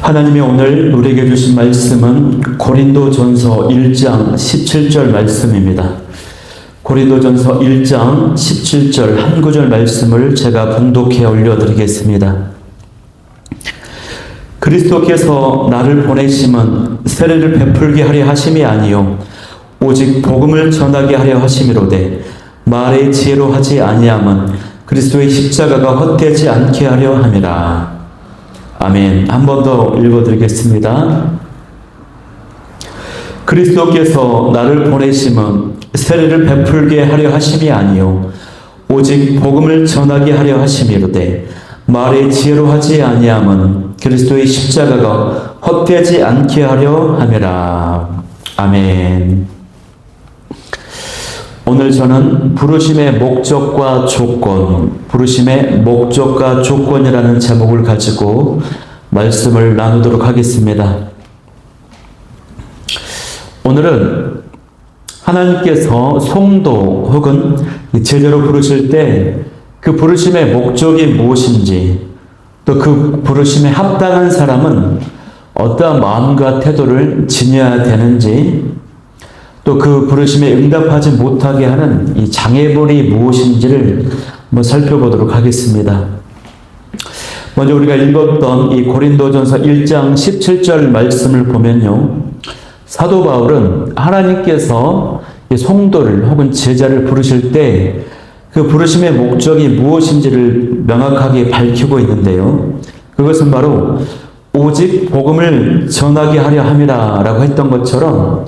하나님이 오늘 우리에게 주신 말씀은 고린도전서 1장 17절 말씀입니다. 고린도전서 1장 17절 한 구절 말씀을 제가 봉독해 올려드리겠습니다. 그리스도께서 나를 보내심은 세례를 베풀게 하려 하심이 아니요 오직 복음을 전하게 하려 하심이로되 말의 지혜로 하지 아니함은 그리스도의 십자가가 헛되지 않게 하려 함이라. 아멘. 한 번 더 읽어드리겠습니다. 그리스도께서 나를 보내심은 세례를 베풀게 하려 하심이 아니요 오직 복음을 전하게 하려 하심이로되 말의 지혜로 하지 아니함은 그리스도의 십자가가 헛되지 않게 하려 함이라. 아멘. 오늘 저는 부르심의 목적과 조건이라는 제목을 가지고 말씀을 나누도록 하겠습니다. 오늘은 하나님께서 성도 혹은 제자로 부르실 때 그 부르심의 목적이 무엇인지, 또 그 부르심에 합당한 사람은 어떠한 마음과 태도를 지녀야 되는지, 또 그 부르심에 응답하지 못하게 하는 이 장애물이 무엇인지를 한번 살펴보도록 하겠습니다. 먼저 우리가 읽었던 이 고린도전서 1장 17절 말씀을 보면요, 사도 바울은 하나님께서 이 성도를 혹은 제자를 부르실 때 그 부르심의 목적이 무엇인지를 명확하게 밝히고 있는데요, 그것은 바로 오직 복음을 전하게 하려 함이라 라고 했던 것처럼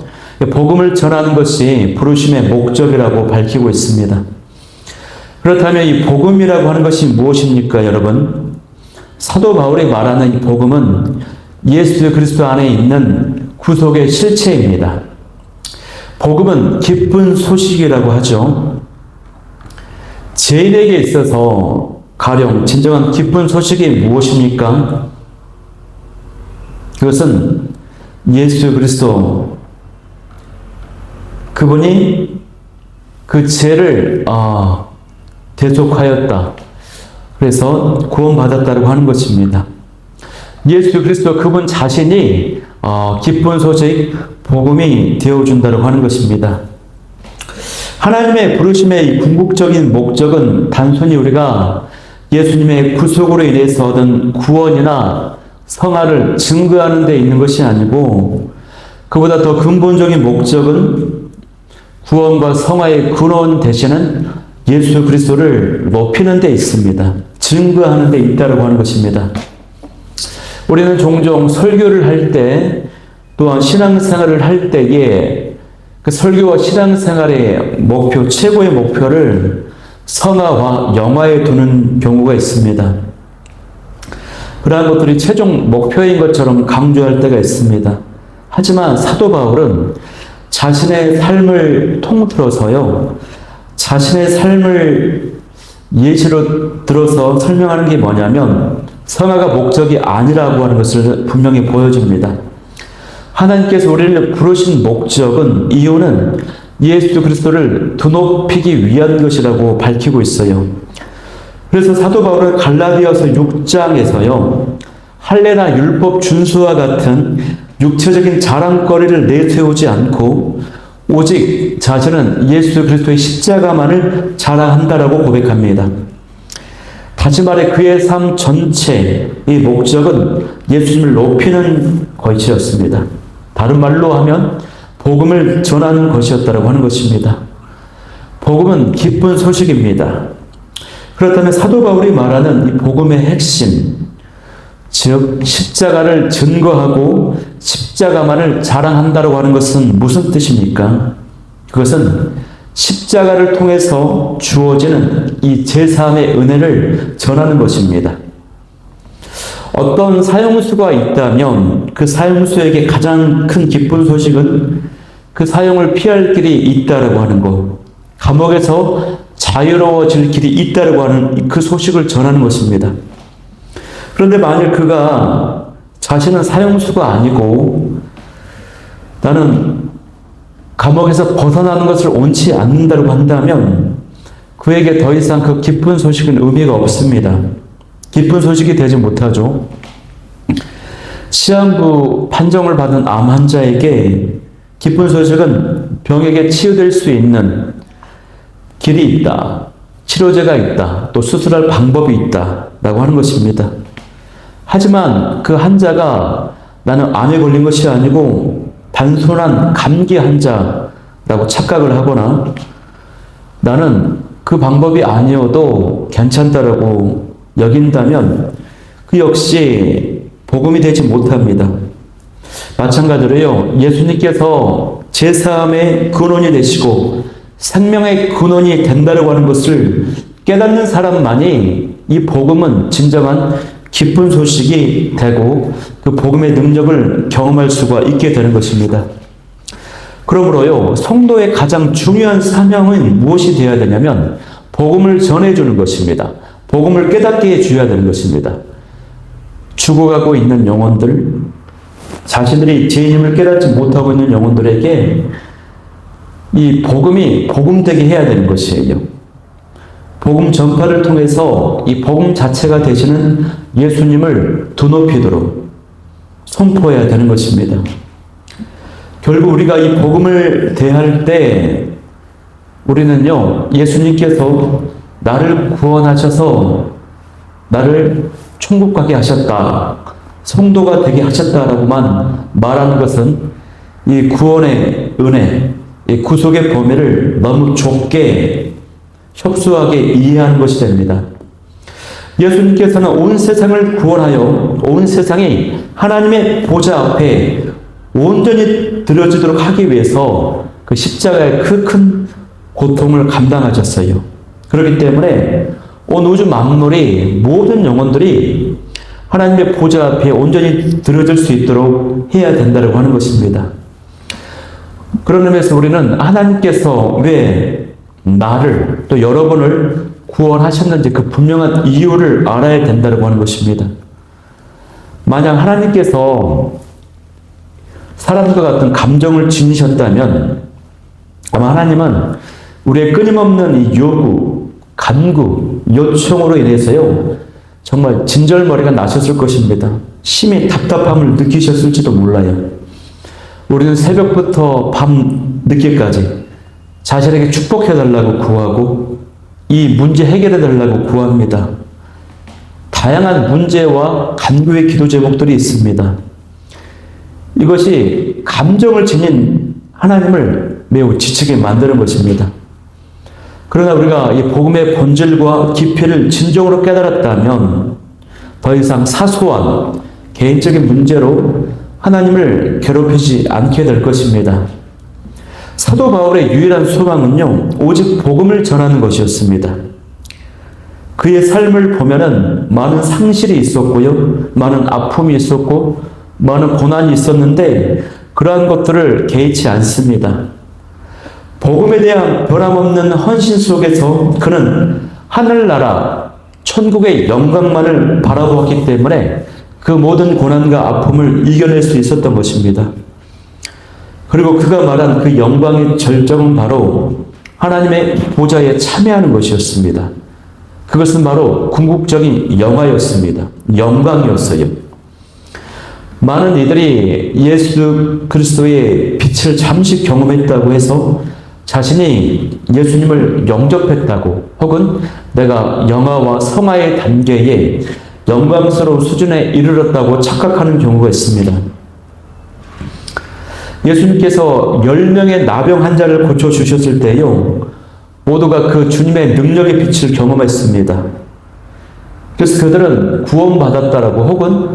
복음을 전하는 것이 부르심의 목적이라고 밝히고 있습니다. 그렇다면 이 복음이라고 하는 것이 무엇입니까, 여러분? 사도 바울이 말하는 이 복음은 예수 그리스도 안에 있는 구속의 실체입니다. 복음은 기쁜 소식이라고 하죠. 죄인에게 있어서 가령 진정한 기쁜 소식이 무엇입니까? 그것은 예수 그리스도, 그분이 그 죄를 대속하였다. 그래서 구원받았다고 하는 것입니다. 예수 그리스도 그분 자신이 기쁜 소식, 복음이 되어준다고 하는 것입니다. 하나님의 부르심의 이 궁극적인 목적은 단순히 우리가 예수님의 구속으로 인해서 얻은 구원이나 성화를 증거하는 데 있는 것이 아니고, 그보다 더 근본적인 목적은 구원과 성화의 근원 되시는 예수 그리스도를 높이는 데 있습니다. 증거하는 데 있다고 하는 것입니다. 우리는 종종 설교를 할 때, 또한 신앙생활을 할 때에 그 설교와 신앙생활의 목표, 최고의 목표를 성화와 영화에 두는 경우가 있습니다. 그러한 것들이 최종 목표인 것처럼 강조할 때가 있습니다. 하지만 사도 바울은 자신의 삶을 통틀어서요, 자신의 삶을 예시로 들어서 설명하는 게 뭐냐면 성화가 목적이 아니라고 하는 것을 분명히 보여줍니다. 하나님께서 우리를 부르신 목적은, 이유는 예수 그리스도를 드높이기 위한 것이라고 밝히고 있어요. 그래서 사도 바울은 갈라디아서 6장에서요, 할례나 율법 준수와 같은 육체적인 자랑거리를 내세우지 않고 오직 자신은 예수 그리스도의 십자가만을 자랑한다라고 고백합니다. 다시 말해 그의 삶 전체의 목적은 예수님을 높이는 것이었습니다. 다른 말로 하면 복음을 전하는 것이었다고 하는 것입니다. 복음은 기쁜 소식입니다. 그렇다면 사도 바울이 말하는 이 복음의 핵심, 즉 십자가를 증거하고 십자가만을 자랑한다고 하는 것은 무슨 뜻입니까? 그것은 십자가를 통해서 주어지는 이 제3의 은혜를 전하는 것입니다. 어떤 사형수가 있다면 그 사형수에게 가장 큰 기쁜 소식은 그 사형을 피할 길이 있다라고 하는 것, 감옥에서 자유로워질 길이 있다라고 하는 그 소식을 전하는 것입니다. 그런데 만일 그가 자신은 사형수가 아니고 나는 감옥에서 벗어나는 것을 원치 않는다고 한다면 그에게 더 이상 그 기쁜 소식은 의미가 없습니다. 기쁜 소식이 되지 못하죠. 시한부 판정을 받은 암 환자에게 기쁜 소식은 병에게 치유될 수 있는 길이 있다, 치료제가 있다, 또 수술할 방법이 있다 라고 하는 것입니다. 하지만 그 환자가 나는 암에 걸린 것이 아니고 단순한 감기 환자라고 착각을 하거나 나는 그 방법이 아니어도 괜찮다라고 여긴다면 그 역시 복음이 되지 못합니다. 마찬가지로요, 예수님께서 제사함의 근원이 되시고 생명의 근원이 된다고 하는 것을 깨닫는 사람만이 이 복음은 진정한 기쁜 소식이 되고 그 복음의 능력을 경험할 수가 있게 되는 것입니다. 그러므로요, 성도의 가장 중요한 사명은 무엇이 되어야 되냐면 복음을 전해주는 것입니다. 복음을 깨닫게 해줘야 되는 것입니다. 죽어가고 있는 영혼들, 자신들이 죄인임을 깨닫지 못하고 있는 영혼들에게 이 복음이 복음되게 해야 되는 것이에요. 복음 전파를 통해서 이 복음 자체가 되시는 예수님을 두높이도록 선포해야 되는 것입니다. 결국 우리가 이 복음을 대할 때 우리는요, 예수님께서 나를 구원하셔서 나를 천국 가게 하셨다, 성도가 되게 하셨다라고만 말하는 것은 이 구원의 은혜, 이 구속의 범위를 너무 좁게 협소하게 이해하는 것이 됩니다. 예수님께서는 온 세상을 구원하여 온 세상이 하나님의 보좌 앞에 온전히 드려지도록 하기 위해서 그 십자가의 그 큰 고통을 감당하셨어요. 그렇기 때문에 온 우주 만물이 모든 영혼들이 하나님의 보좌 앞에 온전히 드려질 수 있도록 해야 된다고 하는 것입니다. 그런 의미에서 우리는 하나님께서 왜 나를 또 여러분을 구원하셨는지 그 분명한 이유를 알아야 된다고 하는 것입니다. 만약 하나님께서 사람과 같은 감정을 지니셨다면 아마 하나님은 우리의 끊임없는 이 요구, 간구, 요청으로 인해서요, 정말 진절머리가 나셨을 것입니다. 심히 답답함을 느끼셨을지도 몰라요. 우리는 새벽부터 밤 늦게까지 자신에게 축복해달라고 구하고 이 문제 해결해달라고 구합니다. 다양한 문제와 간구의 기도 제목들이 있습니다. 이것이 감정을 지닌 하나님을 매우 지치게 만드는 것입니다. 그러나 우리가 이 복음의 본질과 깊이를 진정으로 깨달았다면 더 이상 사소한 개인적인 문제로 하나님을 괴롭히지 않게 될 것입니다. 사도 바울의 유일한 소망은요, 오직 복음을 전하는 것이었습니다. 그의 삶을 보면은 많은 상실이 있었고요, 많은 아픔이 있었고, 많은 고난이 있었는데 그러한 것들을 개의치 않습니다. 복음에 대한 변함없는 헌신 속에서 그는 하늘나라, 천국의 영광만을 바라보았기 때문에 그 모든 고난과 아픔을 이겨낼 수 있었던 것입니다. 그리고 그가 말한 그 영광의 절정은 바로 하나님의 보좌에 참여하는 것이었습니다. 그것은 바로 궁극적인 영화였습니다. 영광이었어요. 많은 이들이 예수 그리스도의 빛을 잠시 경험했다고 해서 자신이 예수님을 영접했다고 혹은 내가 영화와 성화의 단계에 영광스러운 수준에 이르렀다고 착각하는 경우가 있습니다. 예수님께서 10명의 나병 환자를 고쳐주셨을 때요, 모두가 그 주님의 능력의 빛을 경험했습니다. 그래서 그들은 구원받았다라고 혹은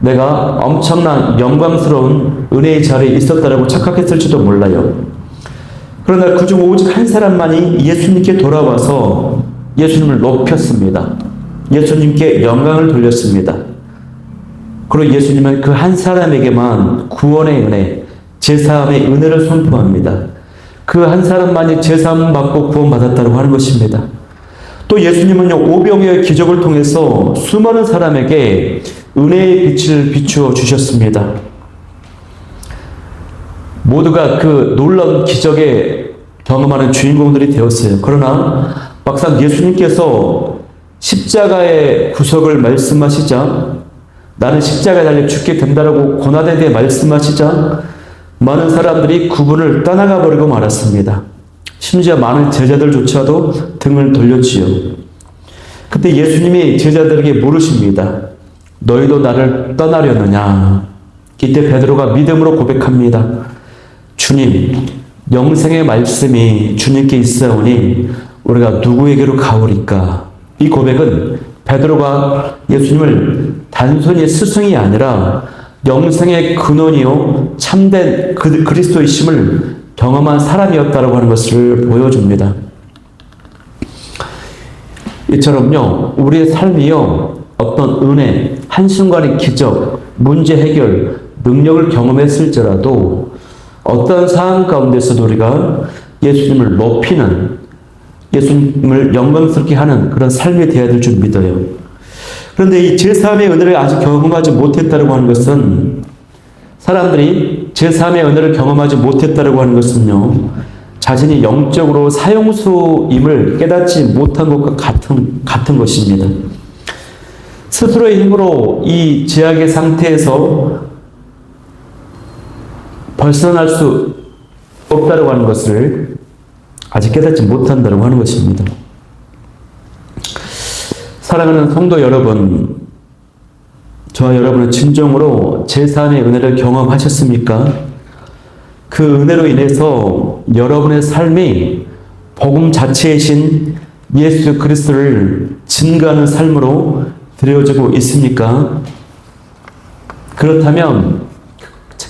내가 엄청난 영광스러운 은혜의 자리에 있었다라고 착각했을지도 몰라요. 그러나 그중 오직 한 사람만이 예수님께 돌아와서 예수님을 높였습니다. 예수님께 영광을 돌렸습니다. 그리고 예수님은 그 한 사람에게만 구원의 은혜, 제사함의 은혜를 선포합니다. 그 한 사람만이 제사함 받고 구원받았다고 하는 것입니다. 또 예수님은요, 오병이어의 기적을 통해서 수많은 사람에게 은혜의 빛을 비추어 주셨습니다. 모두가 그 놀라운 기적에 경험하는 주인공들이 되었어요. 그러나 막상 예수님께서 십자가의 구속을 말씀하시자 나는 십자가에 달려 죽게 된다라고 고난에 대해 말씀하시자 많은 사람들이 그분을 떠나가 버리고 말았습니다. 심지어 많은 제자들조차도 등을 돌렸지요. 그때 예수님이 제자들에게 물으십니다. 너희도 나를 떠나려느냐? 이때 베드로가 믿음으로 고백합니다. 주님, 영생의 말씀이 주님께 있사오니 우리가 누구에게로 가오리까? 이 고백은 베드로가 예수님을 단순히 스승이 아니라 영생의 근원이요 참된 그리스도이심을 경험한 사람이었다고 하는 것을 보여줍니다. 이처럼요, 우리의 삶이요, 어떤 은혜, 한순간의 기적, 문제 해결, 능력을 경험했을지라도 어떤 상황 가운데서도 우리가 예수님을 높이는, 예수님을 영광스럽게 하는 그런 삶이 되어야 될 줄 믿어요. 그런데 이 제3의 은혜를 아직 경험하지 못했다고 하는 것은, 사람들이 제3의 은혜를 경험하지 못했다고 하는 것은요, 자신이 영적으로 사형수임을 깨닫지 못한 것과 같은 것입니다. 스스로의 힘으로 이 죄악의 상태에서 벗어날 수 없다고 하는 것을 아직 깨닫지 못한다고 하는 것입니다. 사랑하는 성도 여러분, 저와 여러분은 진정으로 제3의 은혜를 경험하셨습니까? 그 은혜로 인해서 여러분의 삶이 복음 자체이신 예수 그리스도를 증거하는 삶으로 드려지고 있습니까? 그렇다면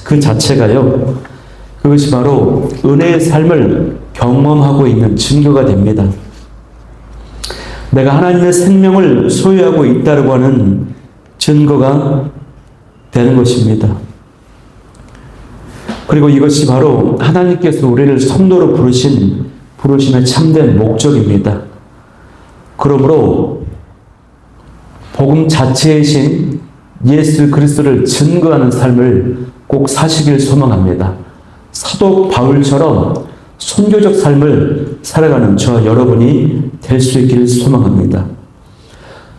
그 자체가요, 그것이 바로 은혜의 삶을 경험하고 있는 증거가 됩니다. 내가 하나님의 생명을 소유하고 있다고 하는 증거가 되는 것입니다. 그리고 이것이 바로 하나님께서 우리를 성도로 부르심의 참된 목적입니다. 그러므로 복음 자체이신 예수 그리스도를 증거하는 삶을 꼭 사시길 소망합니다. 사도 바울처럼 선교적 삶을 살아가는 저와 여러분이 될 수 있기를 소망합니다.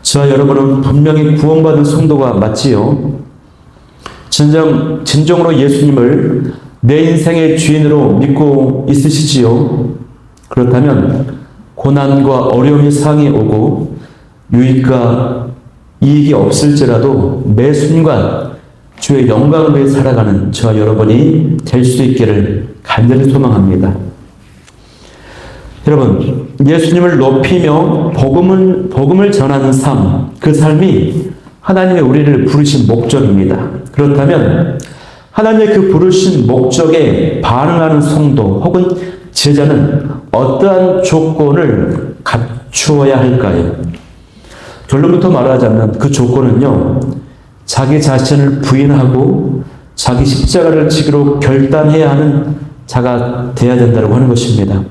저와 여러분은 분명히 구원받은 성도가 맞지요. 진정으로 예수님을 내 인생의 주인으로 믿고 있으시지요. 그렇다면 고난과 어려움의 상황이 오고 유익과 이익이 없을지라도 매 순간 주의 영광을 위해 살아가는 저와 여러분이 될 수 있기를 간절히 소망합니다. 여러분, 예수님을 높이며 복음을 전하는 삶, 그 삶이 하나님의 우리를 부르신 목적입니다. 그렇다면 하나님의 그 부르신 목적에 반응하는 성도 혹은 제자는 어떠한 조건을 갖추어야 할까요? 결론부터 말하자면 그 조건은요, 자기 자신을 부인하고 자기 십자가를 지기로 결단해야 하는 자가 되어야 된다고 하는 것입니다.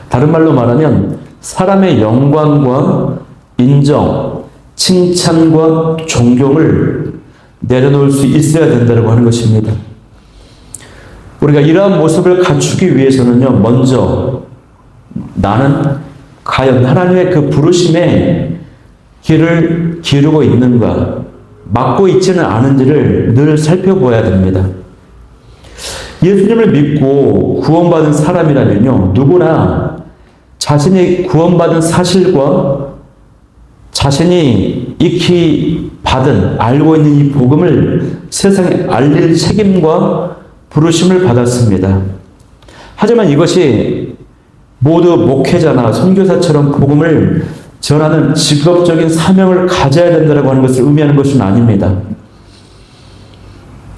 다른 말로 말하면 사람의 영광과 인정, 칭찬과 존경을 내려놓을 수 있어야 된다고 하는 것입니다. 우리가 이러한 모습을 갖추기 위해서는요, 먼저 나는 과연 하나님의 그 부르심의 길을 기르고 있는가, 막고 있지는 않은지를 늘 살펴보아야 됩니다. 예수님을 믿고 구원받은 사람이라면요, 누구나 자신이 구원받은 사실과 자신이 익히 받은, 알고 있는 이 복음을 세상에 알릴 책임과 부르심을 받았습니다. 하지만 이것이 모두 목회자나 선교사처럼 복음을 전하는 직업적인 사명을 가져야 된다고 하는 것을 의미하는 것은 아닙니다.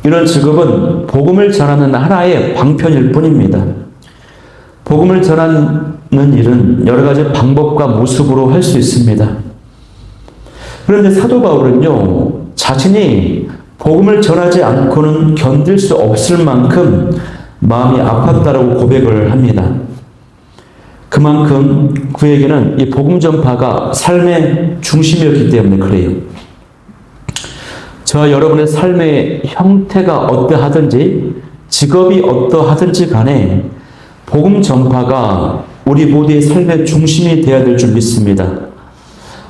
이런 직업은 복음을 전하는 하나의 방편일 뿐입니다. 복음을 전하는 일은 여러 가지 방법과 모습으로 할 수 있습니다. 그런데 사도 바울은요, 자신이 복음을 전하지 않고는 견딜 수 없을 만큼 마음이 아팠다라고 고백을 합니다. 그만큼 그에게는 이 복음 전파가 삶의 중심이었기 때문에 그래요. 저와 여러분의 삶의 형태가 어떠하든지 직업이 어떠하든지 간에 복음 전파가 우리 모두의 삶의 중심이 되어야 될 줄 믿습니다.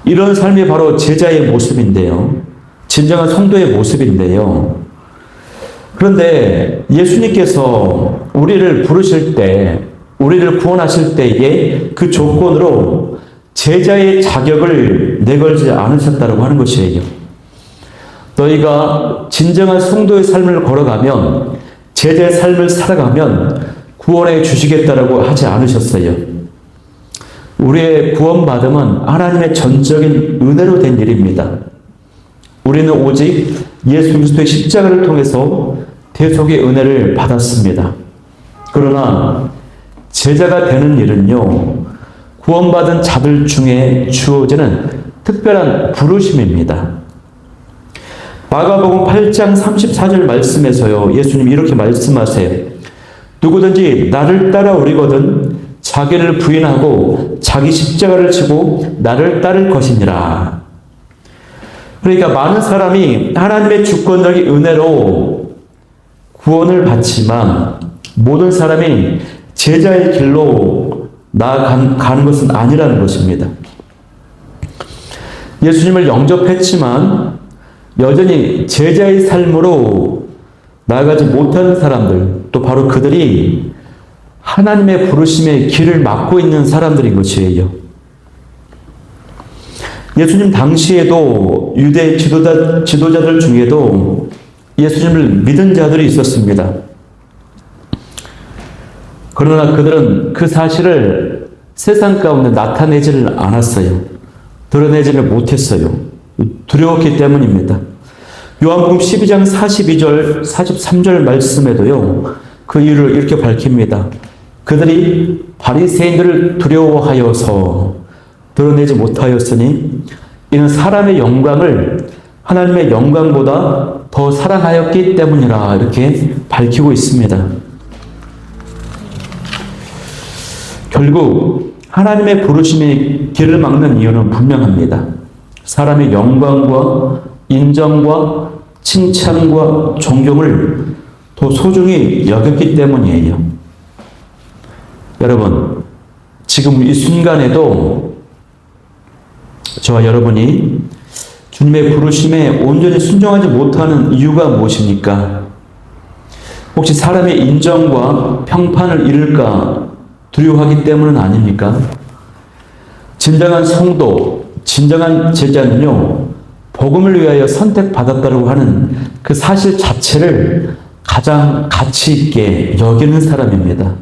이런 삶이 바로 제자의 모습인데요. 진정한 성도의 모습인데요. 그런데 예수님께서 우리를 부르실 때, 우리를 구원하실 때에 그 조건으로 제자의 자격을 내걸지 않으셨다고 하는 것이에요. 너희가 진정한 성도의 삶을 걸어가면, 제자의 삶을 살아가면 구원해 주시겠다라고 하지 않으셨어요. 우리의 구원받음은 하나님의 전적인 은혜로 된 일입니다. 우리는 오직 예수 그리스도의 십자가를 통해서 대속의 은혜를 받았습니다. 그러나 제자가 되는 일은요, 구원받은 자들 중에 주어지는 특별한 부르심입니다. 마가복음 8장 34절 말씀에서요, 예수님이 이렇게 말씀하세요. 누구든지 나를 따라오리거든 자기를 부인하고 자기 십자가를 지고 나를 따를 것이니라. 그러니까 많은 사람이 하나님의 주권적인 은혜로 구원을 받지만 모든 사람이 제자의 길로 나아가는 것은 아니라는 것입니다. 예수님을 영접했지만 여전히 제자의 삶으로 나아가지 못하는 사람들, 또 바로 그들이 하나님의 부르심의 길을 막고 있는 사람들인 것이에요. 예수님 당시에도 유대 지도자들 중에도 예수님을 믿은 자들이 있었습니다. 그러나 그들은 그 사실을 세상 가운데 나타내지를 않았어요. 드러내지를 못했어요. 두려웠기 때문입니다. 요한복음 12장 42절, 43절 말씀에도요, 그 이유를 이렇게 밝힙니다. 그들이 바리새인들을 두려워하여서 드러내지 못하였으니 이는 사람의 영광을 하나님의 영광보다 더 사랑하였기 때문이라 이렇게 밝히고 있습니다. 결국 하나님의 부르심의 길을 막는 이유는 분명합니다. 사람의 영광과 인정과 칭찬과 존경을 더 소중히 여겼기 때문이에요. 여러분, 지금 이 순간에도 저와 여러분이 주님의 부르심에 온전히 순종하지 못하는 이유가 무엇입니까? 혹시 사람의 인정과 평판을 잃을까 두려워하기 때문은 아닙니까? 진정한 성도, 진정한 제자는요, 복음을 위하여 선택받았다고 하는 그 사실 자체를 가장 가치 있게 여기는 사람입니다.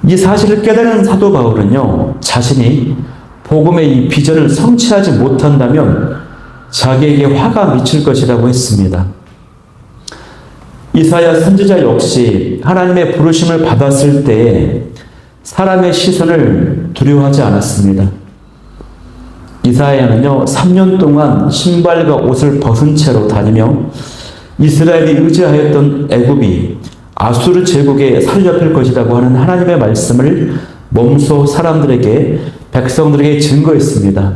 이 사실을 깨달은 사도 바울은요, 자신이 복음의 이 비전을 성취하지 못한다면 자기에게 화가 미칠 것이라고 했습니다. 이사야 선지자 역시 하나님의 부르심을 받았을 때에 사람의 시선을 두려워하지 않았습니다. 이사야는요, 3년 동안 신발과 옷을 벗은 채로 다니며 이스라엘이 의지하였던 애굽이 아수르 제국에 사로잡힐 것이라고 하는 하나님의 말씀을 몸소 사람들에게, 백성들에게 증거했습니다.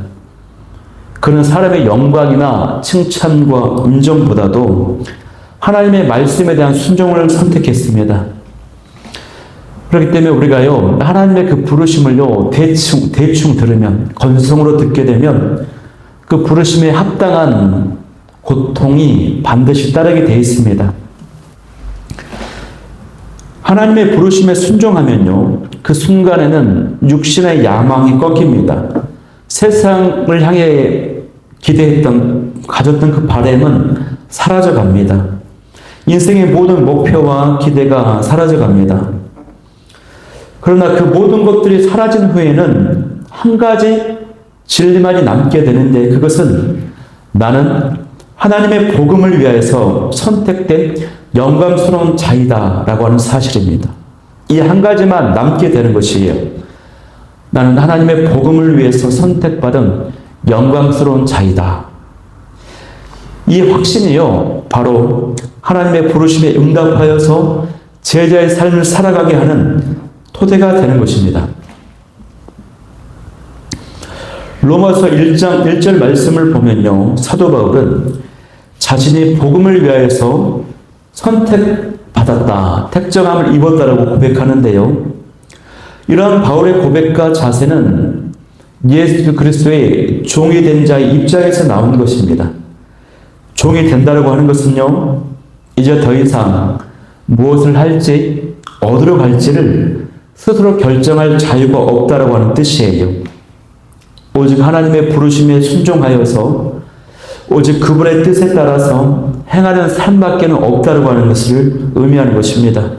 그는 사람의 영광이나 칭찬과 인정보다도 하나님의 말씀에 대한 순종을 선택했습니다. 그렇기 때문에 우리가요, 하나님의 그 부르심을요, 대충 들으면, 건성으로 듣게 되면 그 부르심에 합당한 고통이 반드시 따르게 되어 있습니다. 하나님의 부르심에 순종하면요, 그 순간에는 육신의 야망이 꺾입니다. 세상을 향해 가졌던 그 바램은 사라져갑니다. 인생의 모든 목표와 기대가 사라져갑니다. 그러나 그 모든 것들이 사라진 후에는 한 가지 진리만이 남게 되는데, 그것은 나는 하나님의 복음을 위하여서 선택된 영광스러운 자이다라고 하는 사실입니다. 이 한 가지만 남게 되는 것이에요. 나는 하나님의 복음을 위해서 선택받은 영광스러운 자이다. 이 확신이요, 바로 하나님의 부르심에 응답하여서 제자의 삶을 살아가게 하는 토대가 되는 것입니다. 로마서 1장 1절 말씀을 보면요, 사도 바울은 자신이 복음을 위하여서 선택받았다, 택정함을 입었다라고 고백하는데요. 이러한 바울의 고백과 자세는 예수 그리스도의 종이 된 자의 입장에서 나온 것입니다. 종이 된다라고 하는 것은요, 이제 더 이상 무엇을 할지, 어디로 갈지를 스스로 결정할 자유가 없다라고 하는 뜻이에요. 오직 하나님의 부르심에 순종하여서 오직 그분의 뜻에 따라서 행하는 삶밖에는 없다라고 하는 것을 의미하는 것입니다.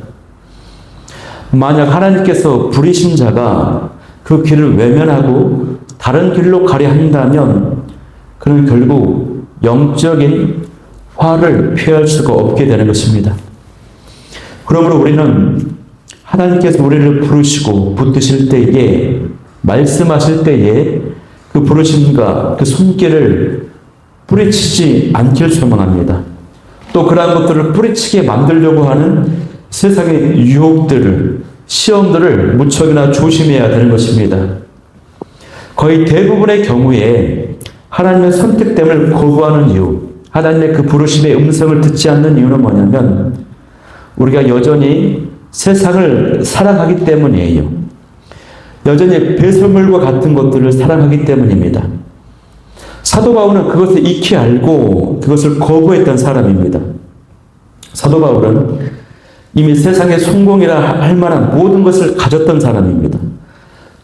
만약 하나님께서 부르신 자가 그 길을 외면하고 다른 길로 가려 한다면 그는 결국 영적인 화를 피할 수가 없게 되는 것입니다. 그러므로 우리는 하나님께서 우리를 부르시고 붙드실 때에, 말씀하실 때에 그 부르심과 그 손길을 뿌리치지 않길 소망합니다. 또 그러한 것들을 뿌리치게 만들려고 하는 세상의 유혹들을, 시험들을 무척이나 조심해야 되는 것입니다. 거의 대부분의 경우에 하나님의 선택됨을 거부하는 이유, 하나님의 그 부르심의 음성을 듣지 않는 이유는 뭐냐면 우리가 여전히 세상을 사랑하기 때문이에요. 여전히 배설물과 같은 것들을 사랑하기 때문입니다. 사도 바울은 그것을 익히 알고 그것을 거부했던 사람입니다. 사도 바울은 이미 세상의 성공이라 할 만한 모든 것을 가졌던 사람입니다.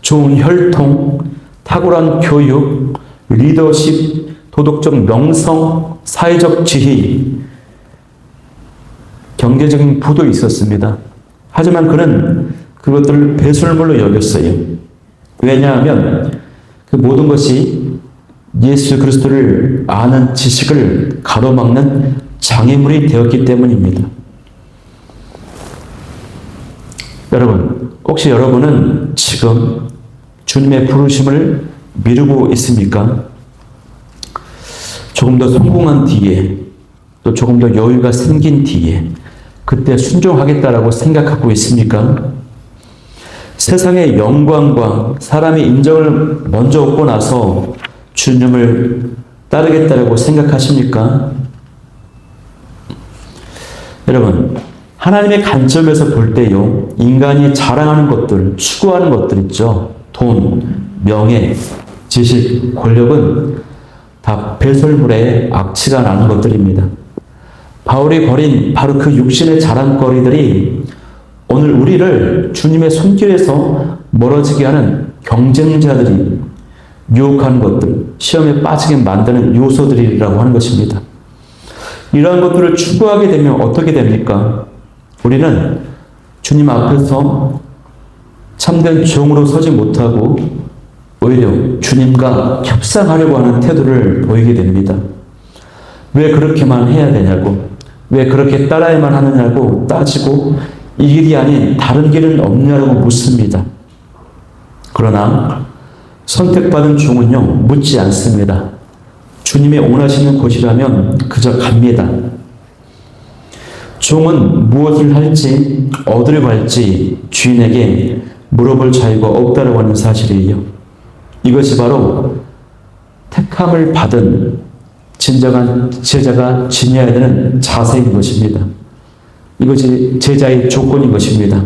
좋은 혈통, 탁월한 교육, 리더십, 도덕적 명성, 사회적 지위, 경제적인 부도 있었습니다. 하지만 그는 그것들을 배설물로 여겼어요. 왜냐하면 그 모든 것이 예수 그리스도를 아는 지식을 가로막는 장애물이 되었기 때문입니다. 여러분, 혹시 여러분은 지금 주님의 부르심을 미루고 있습니까? 조금 더 성공한 뒤에, 또 조금 더 여유가 생긴 뒤에 그때 순종하겠다라고 생각하고 있습니까? 세상의 영광과 사람의 인정을 먼저 얻고 나서 주님을 따르겠다라고 생각하십니까? 여러분, 하나님의 관점에서 볼 때요, 인간이 자랑하는 것들, 추구하는 것들 있죠. 돈, 명예, 지식, 권력은 다 배설물에 악취가 나는 것들입니다. 바울이 버린 바로 그 육신의 자랑거리들이 오늘 우리를 주님의 손길에서 멀어지게 하는 경쟁자들이 유혹하는 것들, 시험에 빠지게 만드는 요소들이라고 하는 것입니다. 이러한 것들을 추구하게 되면 어떻게 됩니까? 우리는 주님 앞에서 참된 종으로 서지 못하고 오히려 주님과 협상하려고 하는 태도를 보이게 됩니다. 왜 그렇게만 해야 되냐고, 왜 그렇게 따라야만 하느냐고 따지고 이 길이 아닌 다른 길은 없냐고 묻습니다. 그러나 선택받은 종은요, 묻지 않습니다. 주님이 원하시는 곳이라면 그저 갑니다. 종은 무엇을 할지, 어디를 갈지 주인에게 물어볼 자유가 없다고 하는 사실이에요. 이것이 바로 택함을 받은 진정한 제자가 지녀야 되는 자세인 것입니다. 이것이 제자의 조건인 것입니다.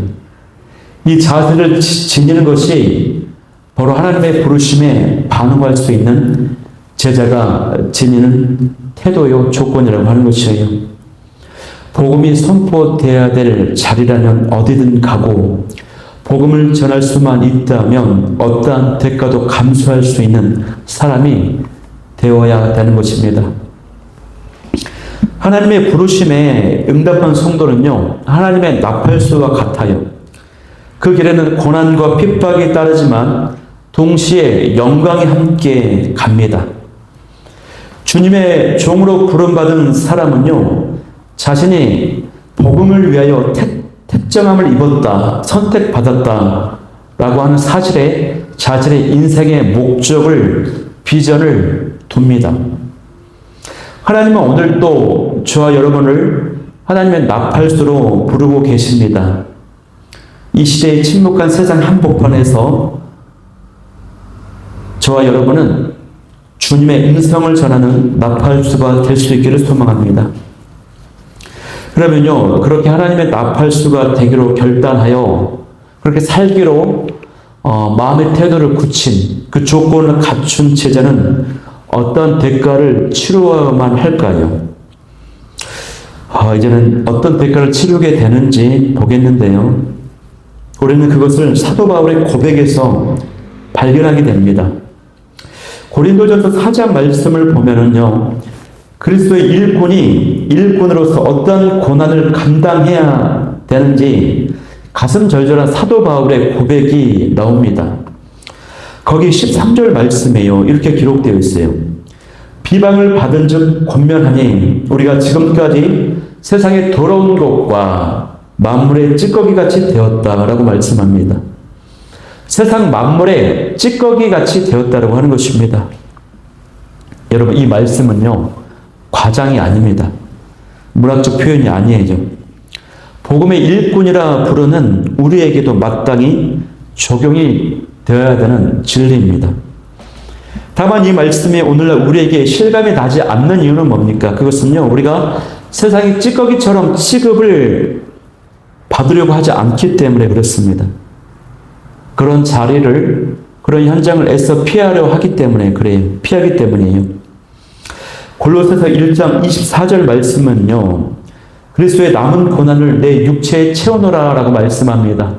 이 자세를 지니는 것이 바로 하나님의 부르심에 반응할 수 있는 제자가 지니는 태도요, 조건이라고 하는 것이에요. 복음이 선포되어야 될 자리라면 어디든 가고 복음을 전할 수만 있다면 어떠한 대가도 감수할 수 있는 사람이 되어야 되는 것입니다. 하나님의 부르심에 응답한 성도는요, 하나님의 나팔수와 같아요. 그 길에는 고난과 핍박이 따르지만 동시에 영광이 함께 갑니다. 주님의 종으로 부름받은 사람은요, 자신이 복음을 위하여 택정함을 입었다, 선택받았다 라고 하는 사실에 자신의 인생의 목적을, 비전을 둡니다. 하나님은 오늘도 저와 여러분을 하나님의 나팔수로 부르고 계십니다. 이 시대의 침묵한 세상 한복판에서 저와 여러분은 주님의 음성을 전하는 나팔수가 될 수 있기를 소망합니다. 그러면요, 그렇게 하나님의 나팔수가 되기로 결단하여 그렇게 살기로 마음의 태도를 굳힌 그 조건을 갖춘 제자는 어떤 대가를 치루어야만 할까요? 이제는 어떤 대가를 치르게 되는지 보겠는데요. 우리는 그것을 사도 바울의 고백에서 발견하게 됩니다. 고린도전서 4장 말씀을 보면은요, 그리스도의 일꾼으로서 어떤 고난을 감당해야 되는지 가슴 절절한 사도 바울의 고백이 나옵니다. 거기 13절 말씀에요, 이렇게 기록되어 있어요. 비방을 받은 즉 권면하니 우리가 지금까지 세상에 더러운 것과 만물의 찌꺼기같이 되었다라고 말씀합니다. 세상 만물의 찌꺼기같이 되었다라고 하는 것입니다. 여러분, 이 말씀은요, 과장이 아닙니다. 문학적 표현이 아니에요. 복음의 일꾼이라 부르는 우리에게도 마땅히 적용이 되어야 되는 진리입니다. 다만 이 말씀이 오늘날 우리에게 실감이 나지 않는 이유는 뭡니까? 그것은요, 우리가 세상의 찌꺼기처럼 취급을 받으려고 하지 않기 때문에 그렇습니다. 그런 자리를, 그런 현장을 애써 피하려 하기 때문에 그래요. 피하기 때문이에요. 골로새서 1장 24절 말씀은요, 그리스도의 남은 고난을 내 육체에 채우노라 라고 말씀합니다.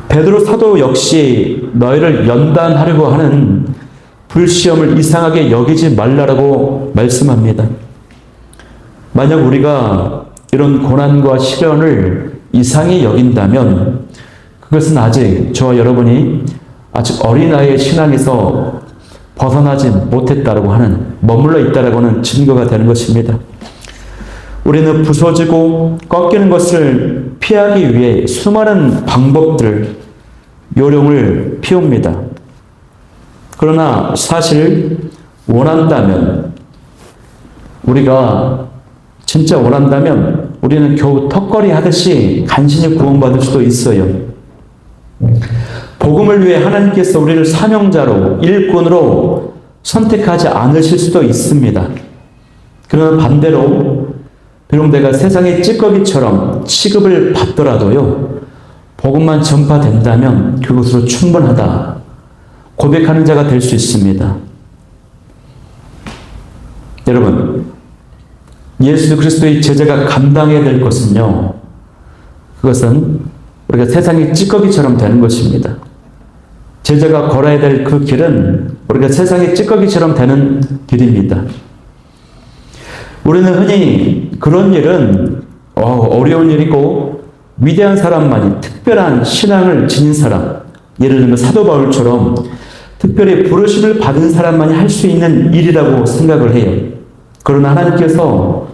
베드로 사도 역시 너희를 연단하려고 하는 불시험을 이상하게 여기지 말라라고 말씀합니다. 만약 우리가 이런 고난과 시련을 이상히 여긴다면 그것은 아직 저와 여러분이 아직 어린아이의 신앙에서 벗어나지 못했다라고 하는, 머물러 있다라고 하는 증거가 되는 것입니다. 우리는 부서지고 꺾이는 것을 피하기 위해 수많은 방법들, 요령을 피웁니다. 그러나 사실 원한다면, 우리가 진짜 원한다면 우리는 겨우 턱걸이 하듯이 간신히 구원받을 수도 있어요. 복음을 위해 하나님께서 우리를 사명자로, 일꾼으로 선택하지 않으실 수도 있습니다. 그러나 반대로 비록 내가 세상의 찌꺼기처럼 취급을 받더라도요, 복음만 전파된다면 그것으로 충분하다 고백하는 자가 될 수 있습니다. 여러분, 예수 그리스도의 제자가 감당해야 될 것은요, 그것은 우리가 세상의 찌꺼기처럼 되는 것입니다. 제자가 걸어야 될 그 길은 우리가 세상의 찌꺼기처럼 되는 길입니다. 우리는 흔히 그런 일은 어려운 일이고 위대한 사람만이, 특별한 신앙을 지닌 사람, 예를 들면 사도 바울처럼 특별히 부르심을 받은 사람만이 할 수 있는 일이라고 생각을 해요. 그러나 하나님께서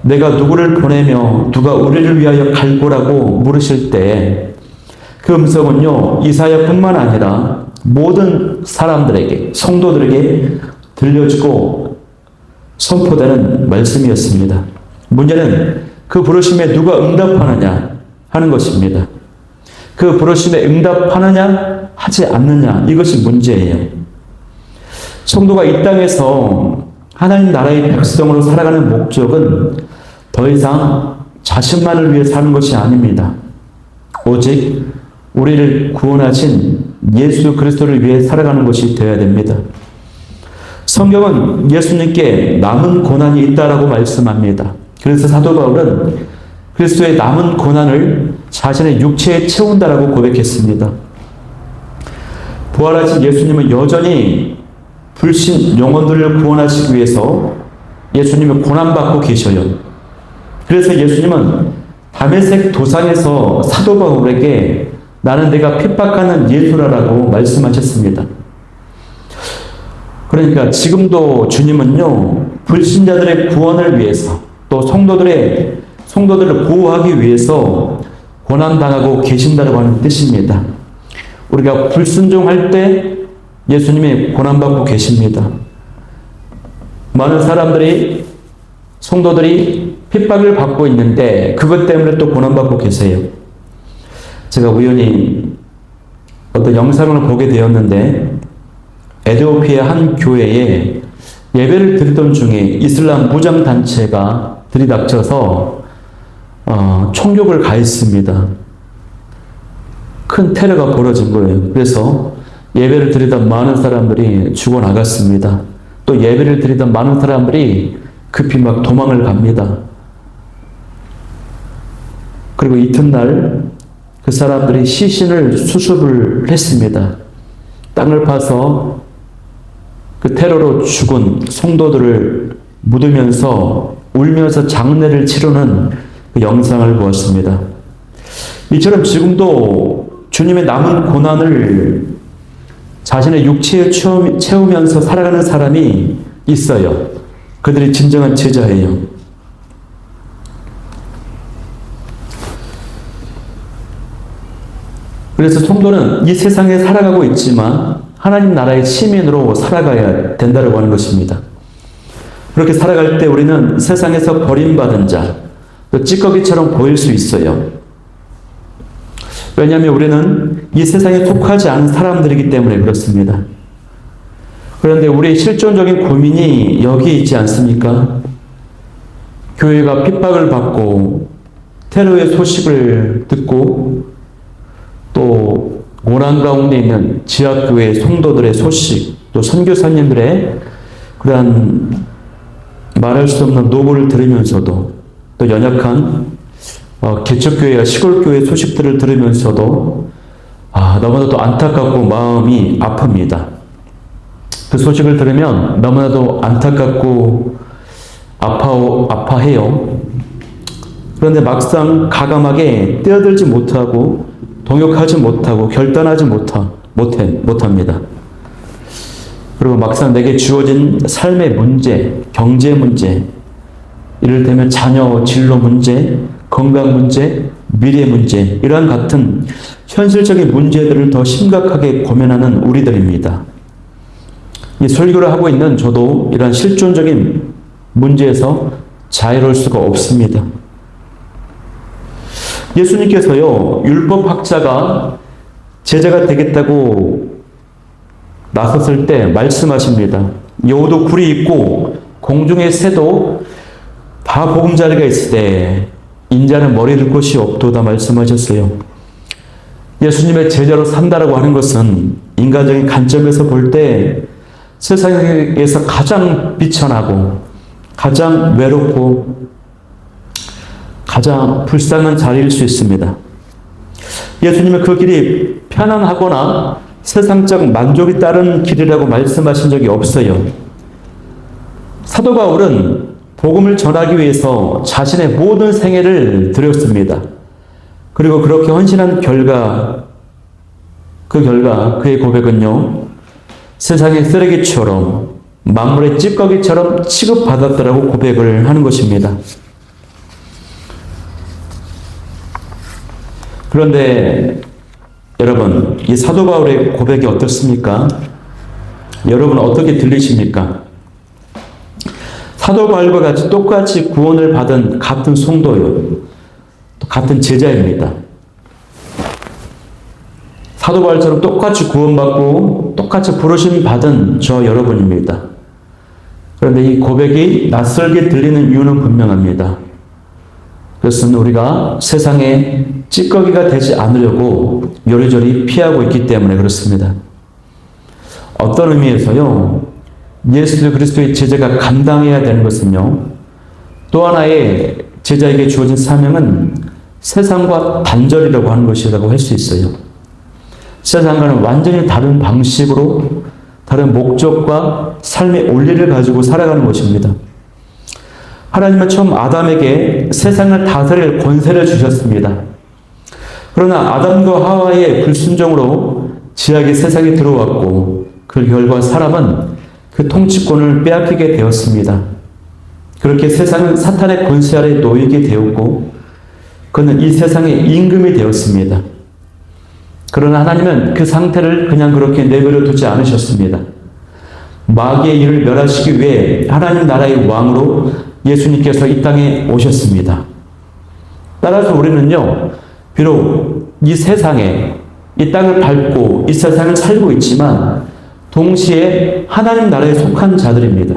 내가 누구를 보내며 누가 우리를 위하여 갈 거라고 물으실 때 그 음성은요, 이사야뿐만 아니라 모든 사람들에게, 성도들에게 들려주고 선포되는 말씀이었습니다. 문제는 그 부르심에 누가 응답하느냐 하는 것입니다. 그 부르심에 응답하느냐 하지 않느냐, 이것이 문제예요. 성도가 이 땅에서 하나님 나라의 백성으로 살아가는 목적은 더 이상 자신만을 위해 사는 것이 아닙니다. 오직 우리를 구원하신 예수 그리스도를 위해 살아가는 것이 되어야 됩니다. 성경은 예수님께 남은 고난이 있다라고 말씀합니다. 그래서 사도 바울은 그리스도의 남은 고난을 자신의 육체에 채운다라고 고백했습니다. 부활하신 예수님은 여전히 불신 영혼들을 구원하시기 위해서 예수님은 고난받고 계셔요. 그래서 예수님은 다메섹 도상에서 사도 바울에게 나는 내가 핍박하는 예수라라고 말씀하셨습니다. 그러니까 지금도 주님은요, 불신자들의 구원을 위해서 또 성도들을 보호하기 위해서 고난당하고 계신다고 하는 뜻입니다. 우리가 불순종할 때 예수님이 고난받고 계십니다. 많은 사람들이, 성도들이 핍박을 받고 있는데 그것 때문에 또 고난받고 계세요. 제가 우연히 어떤 영상을 보게 되었는데 에티오피아 한 교회에 예배를 드리던 중에 이슬람 무장단체가 들이닥쳐서 총격을 가했습니다. 큰 테러가 벌어진 거예요. 그래서 예배를 드리던 많은 사람들이 죽어나갔습니다. 또 예배를 드리던 많은 사람들이 급히 막 도망을 갑니다. 그리고 이튿날 그 사람들이 시신을 수습을 했습니다. 땅을 파서 그 테러로 죽은 성도들을 묻으면서 울면서 장례를 치르는 그 영상을 보았습니다. 이처럼 지금도 주님의 남은 고난을 자신의 육체에 채우면서 살아가는 사람이 있어요. 그들이 진정한 제자예요. 그래서 성도는 이 세상에 살아가고 있지만 하나님 나라의 시민으로 살아가야 된다고 하는 것입니다. 그렇게 살아갈 때 우리는 세상에서 버림받은 자, 또 찌꺼기처럼 보일 수 있어요. 왜냐하면 우리는 이 세상에 속하지 않은 사람들이기 때문에 그렇습니다. 그런데 우리의 실존적인 고민이 여기에 있지 않습니까? 교회가 핍박을 받고 테러의 소식을 듣고 또 고난 가운데 있는 지하교회 성도들의 소식, 또 선교사님들의 그러한 말할 수 없는 노고를 들으면서도 또 연약한 개척교회와 시골교회 소식들을 들으면서도 너무나도 안타깝고 마음이 아픕니다. 그 소식을 들으면 너무나도 안타깝고 아파해요. 그런데 막상 가감하게 뛰어들지 못하고 동역하지 못하고 결단하지 못합니다. 그리고 막상 내게 주어진 삶의 문제, 경제 문제, 이를테면 자녀 진로 문제, 건강 문제, 미래 문제, 이러한 같은 현실적인 문제들을 더 심각하게 고민하는 우리들입니다. 이 설교를 하고 있는 저도 이러한 실존적인 문제에서 자유로울 수가 없습니다. 예수님께서요, 율법학자가 제자가 되겠다고 나섰을 때 말씀하십니다. 여우도 굴이 있고 공중의 새도 다 보금자리가 있을 때 인자는 머리 둘 곳이 없도다 말씀하셨어요. 예수님의 제자로 산다라고 하는 것은 인간적인 관점에서 볼 때 세상에서 가장 비천하고 가장 외롭고 가장 불쌍한 자리일 수 있습니다. 예수님은 그 길이 편안하거나 세상적 만족이 따른 길이라고 말씀하신 적이 없어요. 사도 바울은 복음을 전하기 위해서 자신의 모든 생애를 드렸습니다. 그리고 그렇게 헌신한 결과, 그의 고백은요, 세상의 쓰레기처럼 만물의 찌꺼기처럼 취급받았다라고 고백을 하는 것입니다. 그런데 여러분, 이 사도 바울의 고백이 어떻습니까? 여러분 어떻게 들리십니까? 사도 바울과 같이 똑같이 구원을 받은 같은 성도요, 같은 제자입니다. 사도 바울처럼 똑같이 구원받고 똑같이 부르심 받은 저 여러분입니다. 그런데 이 고백이 낯설게 들리는 이유는 분명합니다. 그것은 우리가 세상에 찌꺼기가 되지 않으려고 요리조리 피하고 있기 때문에 그렇습니다. 어떤 의미에서요, 예수 그리스도의 제자가 감당해야 되는 것은요, 또 하나의 제자에게 주어진 사명은 세상과 단절이라고 하는 것이라고 할 수 있어요. 세상과는 완전히 다른 방식으로 다른 목적과 삶의 원리를 가지고 살아가는 것입니다. 하나님은 처음 아담에게 세상을 다스릴 권세를 주셨습니다. 그러나 아담과 하와의 불순종으로 지약이 세상에 들어왔고 그 결과 사람은 그 통치권을 빼앗기게 되었습니다. 그렇게 세상은 사탄의 권세 아래 놓이게 되었고 그는 이 세상의 임금이 되었습니다. 그러나 하나님은 그 상태를 그냥 그렇게 내버려 두지 않으셨습니다. 마귀의 일을 멸하시기 위해 하나님 나라의 왕으로 예수님께서 이 땅에 오셨습니다. 따라서 우리는요, 비록 이 세상에 이 땅을 밟고 이 세상을 살고 있지만 동시에 하나님 나라에 속한 자들입니다.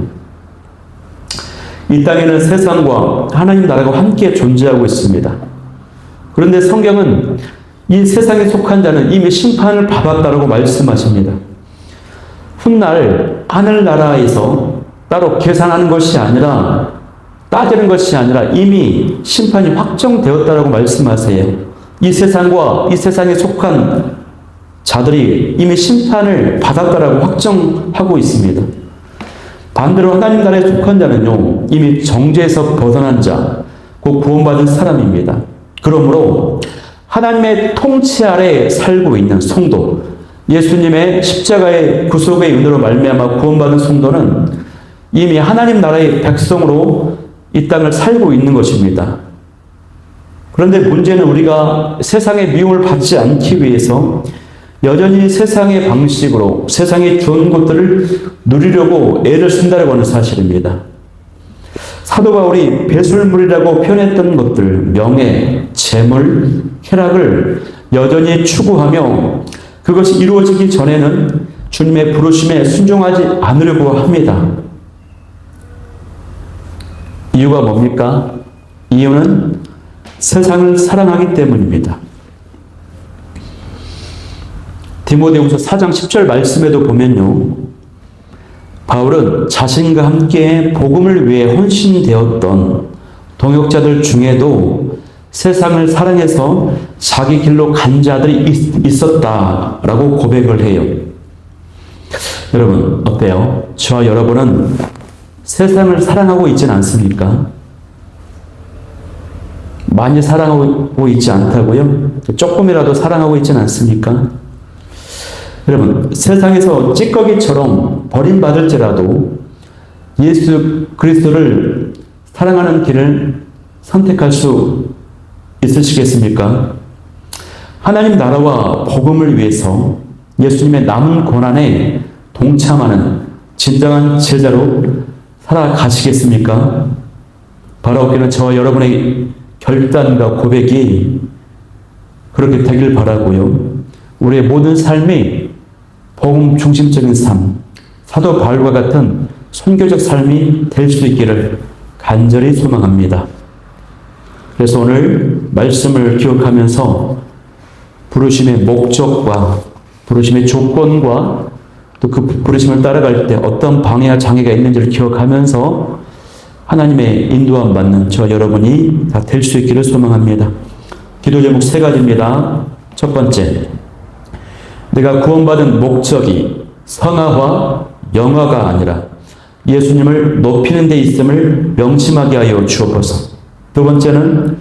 이 땅에는 세상과 하나님 나라가 함께 존재하고 있습니다. 그런데 성경은 이 세상에 속한 자는 이미 심판을 받았다고 말씀하십니다. 훗날 하늘나라에서 따로 계산하는 것이 아니라 따지는 것이 아니라 이미 심판이 확정되었다라고 말씀하세요. 이 세상과 이 세상에 속한 자들이 이미 심판을 받았다라고 확정하고 있습니다. 반대로 하나님 나라에 속한 자는요, 이미 정죄에서 벗어난 자, 곧 구원받은 사람입니다. 그러므로 하나님의 통치 아래 살고 있는 성도, 예수님의 십자가의 구속의 은혜로 말미암아 구원받은 성도는 이미 하나님 나라의 백성으로 이 땅을 살고 있는 것입니다. 그런데 문제는 우리가 세상의 미움을 받지 않기 위해서 여전히 세상의 방식으로 세상의 좋은 것들을 누리려고 애를 쓴다고 하는 사실입니다. 사도 바울이 배설물이라고 표현했던 것들, 명예, 재물, 쾌락을 여전히 추구하며 그것이 이루어지기 전에는 주님의 부르심에 순종하지 않으려고 합니다. 이유가 뭡니까? 이유는 세상을 사랑하기 때문입니다. 디모데후서 4장 10절 말씀에도 보면요, 바울은 자신과 함께 복음을 위해 헌신되었던 동역자들 중에도 세상을 사랑해서 자기 길로 간 자들이 있었다라고 고백을 해요. 여러분 어때요? 저와 여러분은 세상을 사랑하고 있지는 않습니까? 많이 사랑하고 있지 않다고요? 조금이라도 사랑하고 있지는 않습니까? 여러분, 세상에서 찌꺼기처럼 버림받을지라도 예수 그리스도를 사랑하는 길을 선택할 수 있으시겠습니까? 하나님 나라와 복음을 위해서 예수님의 남은 고난에 동참하는 진정한 제자로 살아가시겠습니까? 바라옵기는 저와 여러분의 결단과 고백이 그렇게 되길 바라고요. 우리의 모든 삶이 복음 중심적인 삶, 사도 바울과 같은 선교적 삶이 될 수 있기를 간절히 소망합니다. 그래서 오늘 말씀을 기억하면서 부르심의 목적과 부르심의 조건과 또 그 부르심을 따라갈 때 어떤 방해와 장애가 있는지를 기억하면서 하나님의 인도함 받는 저 여러분이 다 될 수 있기를 소망합니다. 기도 제목 3가지입니다. 첫 번째, 내가 구원받은 목적이 성화와 영화가 아니라 예수님을 높이는 데 있음을 명심하게 하여 주옵소서. 두 번째는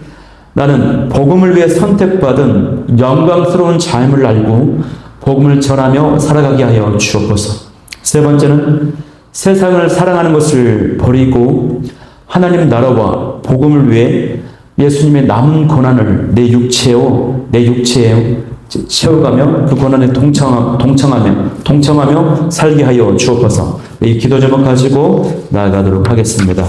나는 복음을 위해 선택받은 영광스러운 삶을 알고 복음을 전하며 살아가게 하여 주옵소서. 세 번째는 세상을 사랑하는 것을 버리고 하나님 나라와 복음을 위해 예수님의 남은 고난을 내 육체에 채워가며 그 고난에 동참하며 살게 하여 주옵소서. 이 기도 제목 가지고 나아가도록 하겠습니다.